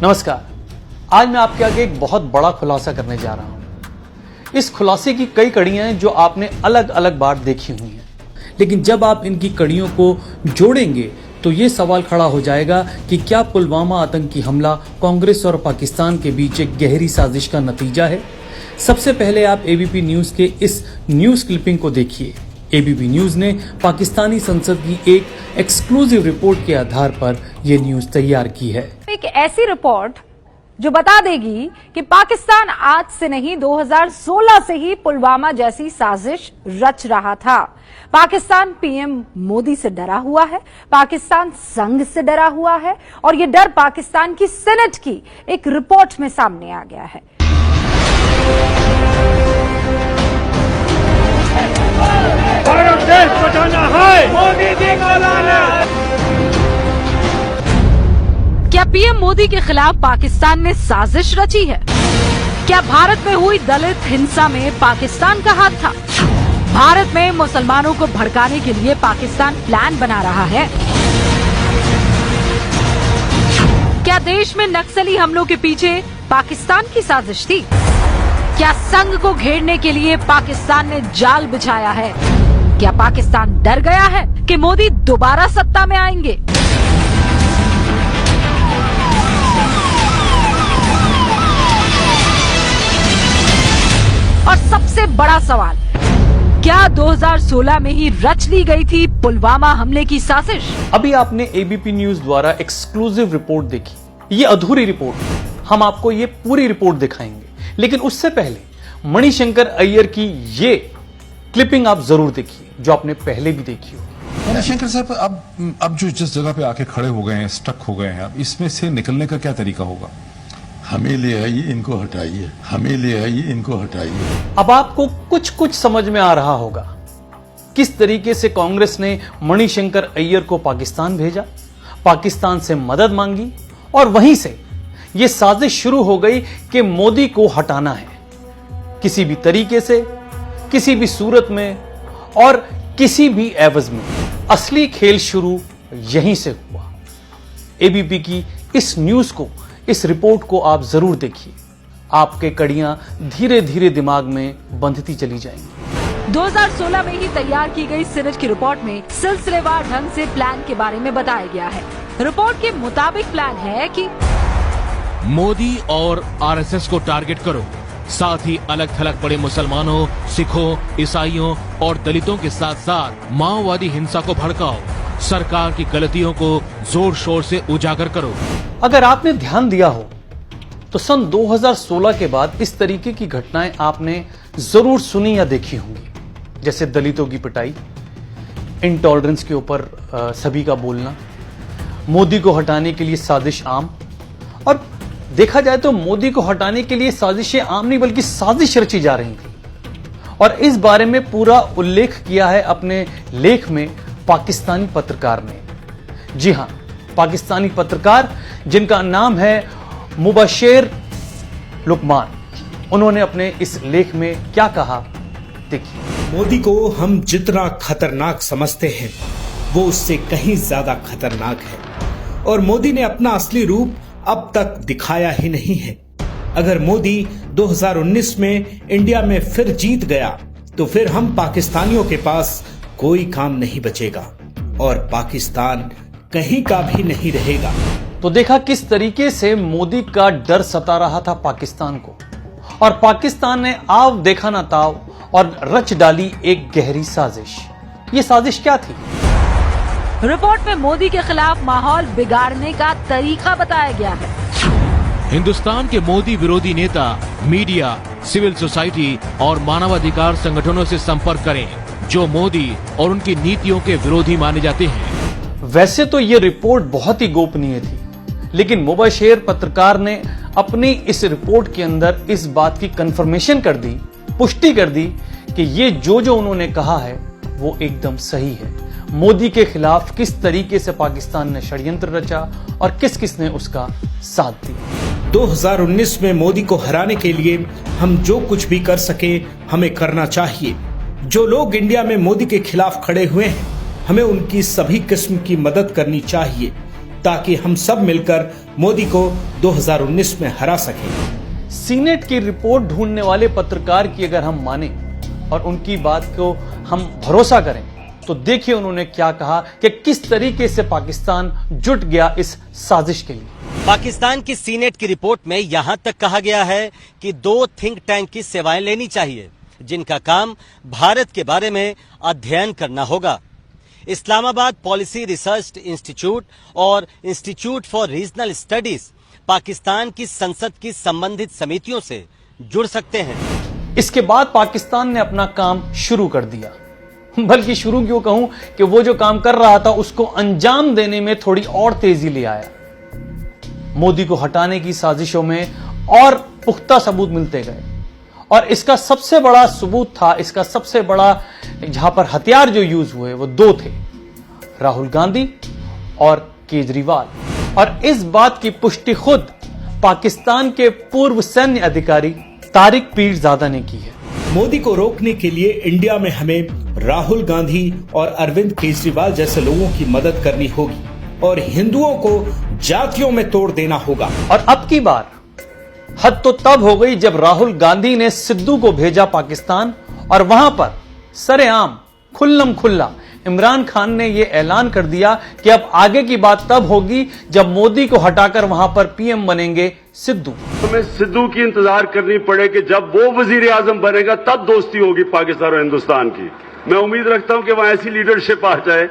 नमस्कार। आज मैं आपके आगे एक बहुत बड़ा खुलासा करने जा रहा हूं। इस खुलासे की कई कड़ियां हैं जो आपने अलग अलग बार देखी हुई हैं, लेकिन जब आप इनकी कड़ियों को जोड़ेंगे तो ये सवाल खड़ा हो जाएगा कि क्या पुलवामा आतंकी हमला कांग्रेस और पाकिस्तान के बीच एक गहरी साजिश का नतीजा है। सबसे पहले आप एबीपी न्यूज के इस न्यूज क्लिपिंग को देखिए। एबीपी न्यूज ने पाकिस्तानी संसद की एक एक्सक्लूसिव रिपोर्ट के आधार पर यह न्यूज तैयार की है। एक ऐसी रिपोर्ट जो बता देगी कि पाकिस्तान आज से नहीं 2016 से ही पुलवामा जैसी साजिश रच रहा था। पाकिस्तान पीएम मोदी से डरा हुआ है, पाकिस्तान संघ से डरा हुआ है और ये डर पाकिस्तान की सेनेट की एक रिपोर्ट में सामने आ गया है। भारत देश बचाना है, मोदी जी को लाना। क्या पीएम मोदी के खिलाफ पाकिस्तान ने साजिश रची है? क्या भारत में हुई दलित हिंसा में पाकिस्तान का हाथ था? भारत में मुसलमानों को भड़काने के लिए पाकिस्तान प्लान बना रहा है? क्या देश में नक्सली हमलों के पीछे पाकिस्तान की साजिश थी? क्या संघ को घेरने के लिए पाकिस्तान ने जाल बिछाया है? क्या पाकिस्तान डर गया है कि मोदी दोबारा सत्ता में आएंगे? और सबसे बड़ा सवाल, क्या 2016 में ही रच ली गई थी पुलवामा हमले की साजिश? अभी आपने एबीपी न्यूज द्वारा एक्सक्लूसिव रिपोर्ट देखी। ये अधूरी रिपोर्ट है, हम आपको ये पूरी रिपोर्ट दिखाएंगे, लेकिन उससे पहले मणिशंकर अय्यर की ये क्लिपिंग आप जरूर देखिए जो आपने पहले भी देखी हो। मणिशंकर साहब, अब जो जिस जगह पे आके खड़े हो गए हैं, स्टक हो गए हैं, अब इसमें से निकलने का क्या तरीका होगा? हमें ले आइए, इनको हटाइए, हमें ले आइए, इनको हटाइए। अब आपको कुछ समझ में आ रहा होगा किस तरीके से कांग्रेस ने मणिशंकर अय्यर को पाकिस्तान भेजा, पाकिस्तान से मदद मांगी और वहीं से यह साजिश शुरू हो गई कि मोदी को हटाना है किसी भी तरीके से, किसी भी सूरत में और किसी भी एवज में। असली खेल शुरू यहीं से हुआ। एबीपी की इस न्यूज को, इस रिपोर्ट को आप जरूर देखिए। आपके कड़ियां धीरे धीरे दिमाग में बंधती चली जाएंगी। 2016 में ही तैयार की गई सीनेट की रिपोर्ट में सिलसिलेवार ढंग से प्लान के बारे में बताया गया है। रिपोर्ट के मुताबिक प्लान है कि मोदी और आरएसएस को टारगेट करो, साथ ही अलग थलग पड़े मुसलमानों, सिखों, ईसाइयों और दलितों के साथ साथ माओवादी हिंसा को भड़काओ, सरकार की गलतियों को जोर शोर से उजागर करो। अगर आपने ध्यान दिया हो तो सन 2016 के बाद इस तरीके की घटनाएं आपने जरूर सुनी या देखी होंगी, जैसे दलितों की पिटाई, इंटॉलरेंस के ऊपर सभी का बोलना, मोदी को हटाने के लिए साजिश आम। और देखा जाए तो मोदी को हटाने के लिए साजिशें आम नहीं बल्कि साजिश रची जा रही थी। और इस बारे में पूरा उल्लेख किया है अपने लेख में पाकिस्तानी पत्रकार ने। जी हां, पाकिस्तानी पत्रकार जिनका नाम है मुबशिर लुकमान। उन्होंने अपने इस लेख में क्या कहा देखिए। मोदी को हम जितना खतरनाक समझते हैं वो उससे कहीं ज्यादा खतरनाक है और मोदी ने अपना असली रूप अब तक दिखाया ही नहीं है। अगर मोदी 2019 में इंडिया में फिर जीत गया तो फिर हम पाकिस्तानियों के पास कोई काम नहीं बचेगा और पाकिस्तान कहीं का भी नहीं रहेगा। तो देखा किस तरीके से मोदी का डर सता रहा था पाकिस्तान को, और पाकिस्तान ने आव देखा ना ताव और रच डाली एक गहरी साजिश। ये साजिश क्या थी? रिपोर्ट में मोदी के खिलाफ माहौल बिगाड़ने का तरीका बताया गया है। हिंदुस्तान के मोदी विरोधी नेता, मीडिया, सिविल सोसाइटी और मानवाधिकार संगठनों से संपर्क करें जो मोदी और उनकी नीतियों के विरोधी माने जाते हैं। वैसे तो ये रिपोर्ट बहुत ही गोपनीय थी, लेकिन मुबशिर पत्रकार ने अपनी इस रिपोर्ट के अंदर इस बात की कंफर्मेशन कर दी, पुष्टि कर दी कि ये जो उन्होंने कहा है वो एकदम सही है। मोदी के खिलाफ किस तरीके से पाकिस्तान ने षड्यंत्र रचा और किस किस ने उसका साथ दिया। 2019 में मोदी को हराने के लिए हम जो कुछ भी कर सके हमें करना चाहिए। जो लोग इंडिया में मोदी के खिलाफ खड़े हुए हैं, हमें उनकी सभी किस्म की मदद करनी चाहिए ताकि हम सब मिलकर मोदी को 2019 में हरा सकें। सीनेट की रिपोर्ट ढूंढने वाले पत्रकार की अगर हम माने और उनकी बात को हम भरोसा करें तो देखिए उन्होंने क्या कहा कि किस तरीके से पाकिस्तान जुट गया इस साजिश के लिए। पाकिस्तान की सीनेट की रिपोर्ट में यहां तक कहा गया है कि 2 थिंक टैंक की सेवाएं लेनी चाहिए जिनका काम भारत के बारे में अध्ययन करना होगा। इस्लामाबाद पॉलिसी रिसर्च इंस्टीट्यूट और institute for regional studies Pakistan की संसद की संबंधित समितियों से जुड़ सकते हैं। इसके बाद पाकिस्तान ने अपना काम शुरू कर दिया, बल्कि शुरू क्यों कहूं कि वो जो काम कर रहा था उसको अंजाम देने में थोड़ी और तेजी ले आया। मोदी को हटाने की साजिशों में और पुख्ता सबूत मिलते गए और इसका सबसे बड़ा सबूत था, इसका सबसे बड़ा जहां पर हथियार जो यूज हुए वो 2 थे, राहुल गांधी और केजरीवाल। और इस बात की पुष्टि खुद पाकिस्तान के पूर्व सैन्य अधिकारी तारिक पीरजादा ने की है। मोदी को रोकने के लिए इंडिया में हमें राहुल गांधी और अरविंद केजरीवाल जैसे लोगों की मदद करनी होगी और हिंदुओं को जातियों में तोड़ देना होगा। और अब की बार हद तो तब हो गई जब राहुल गांधी ने सिद्धू को भेजा पाकिस्तान और वहां पर सरेआम खुल्लम खुल्ला इमरान खान ने यह ऐलान कर दिया कि अब आगे की बात तब होगी जब मोदी को हटाकर वहां पर पीएम बनेंगे सिद्धू। हमें सिद्धू की इंतजार करनी पड़े कि जब वो वजीर आजम बनेगा तब दोस्ती होगी पाकिस्तान और हिंदुस्तान की। मैं उम्मीद रखता हूं कि वहां ऐसी लीडरशिप आ जाए।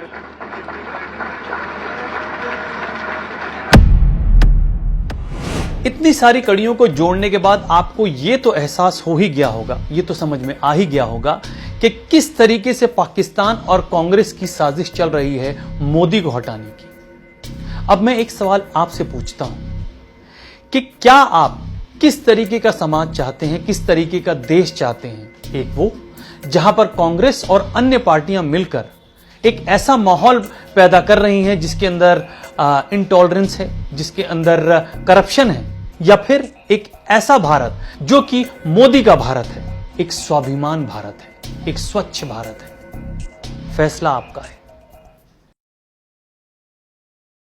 इतनी सारी कड़ियों को जोड़ने के बाद आपको यह तो एहसास हो ही गया होगा, यह तो समझ में आ ही गया होगा कि किस तरीके से पाकिस्तान और कांग्रेस की साजिश चल रही है मोदी को हटाने की। अब मैं एक सवाल आपसे पूछता हूं कि क्या आप किस तरीके का समाज चाहते हैं, किस तरीके का देश चाहते हैं? एक वो जहां पर कांग्रेस और अन्य पार्टियां मिलकर एक ऐसा माहौल पैदा कर रही हैं जिसके अंदर इंटॉलरेंस है, जिसके अंदर करप्शन है, या फिर एक ऐसा भारत जो कि मोदी का भारत है, एक स्वाभिमान भारत है, एक स्वच्छ भारत है? फैसला आपका है।